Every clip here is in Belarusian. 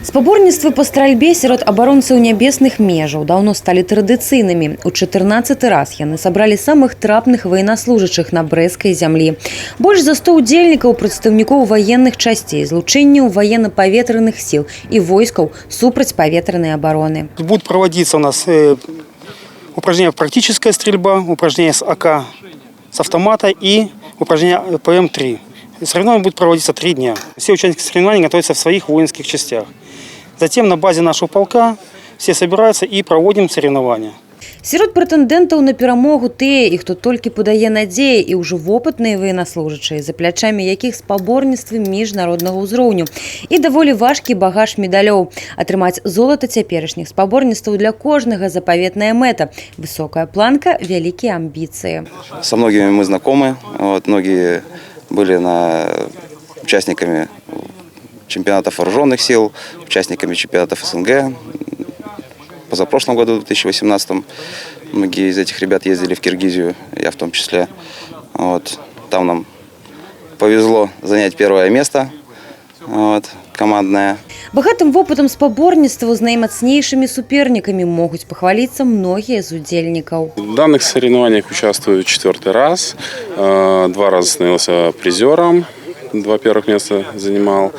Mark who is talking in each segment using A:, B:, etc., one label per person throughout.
A: Спаборніцтвы па стральбе сярод абаронцаў нябесных межаў даўно сталі традыцыйнымі. У 14-й раз яны сабралі самых трапных ваеннаслужачых на брэсцкай зямлі. Больш за 100 удзельнікаў прадстаўнікоў ваенных часцей, злучэнняў военно-паветраных сил и войскаў супрацьпаветранай обороны.
B: Будет проводиться у нас упражнение «Практическая стрельба», упражнение с АК с автомата и упражнение ПМ-3. Соревнования будут проводиться 3 дня. Все участники соревнований готовятся в своих воинских частях. Затем на базе нашего полка все собираются и проводим соревнования.
A: Сярод прэтэндэнтаў на перамогу тыя, і хто толькі падае надзеі, і ўжо вопытныя военнаслужачыя, за плячамі якіх спаборніцтвы міжнароднага ўзроўню. І даволі важкі багаж медалёў. Атрымаць золата цяперашніх спаборніцтваў для кожнага запаветная мэта. Высокая планка, вялікія амбіцыі.
C: Со многими мы знакомы. Многие были участниками чемпионатов вооруженных сил, участниками чемпионатов СНГ. Позапрошлом году, в 2018, многие из этих ребят ездили в Киргизию, я в том числе. Там нам повезло занять первое место командное.
A: Багатым вопытам спаборніцтваў з наймацнейшымі супернікамі могуць пахваліцца многія з удзельнікаў.
D: В данных соревнованиях участвую 4-й раз. 2 раза становился призером, 2 первых места занимал.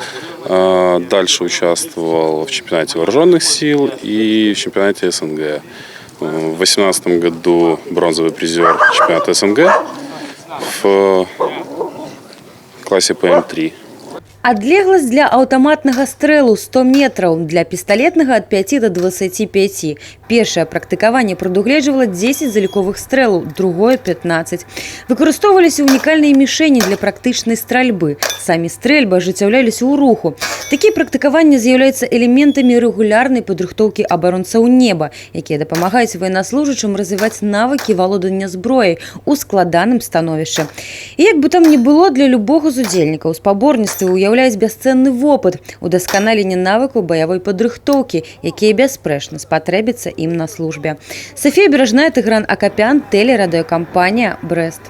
D: Дальше участвовал в чемпионате вооруженных сил и в чемпионате СНГ. В 2018 году бронзовый призер чемпионата СНГ в классе ПМ-3.
A: Адлегласць для аўтаматнага стрэлу 100 метраў, для пісталетнага ад 5 до 25. Першае практыкаванне прадугледжвала 10 заліковых стрэлаў, другое 15. Выкарыстоўваліся унікальныя мішэні для практычнай стральбы. Самі стрэльбы ажыццяўляліся ў руху. Такія практыкаванні з'яўляюцца элементамі рэгулярнай падрыхтоўкі абаронцаў неба, якія дапамагаюць военнаслужачым развіваць навыкі валодання зброяй у складаным становішчы. І як бы там ні было, для любога з удзельнікаў спаборніцтвы уяўляюць бясцэнны вопыт, удасканаленне навыкаў баявой падрыхтоўкі, якія бясспрэчна спатрэбяцца ім на службе. Софія Бережная, Тыгран Акапян, телерадыёкампанія «Брест».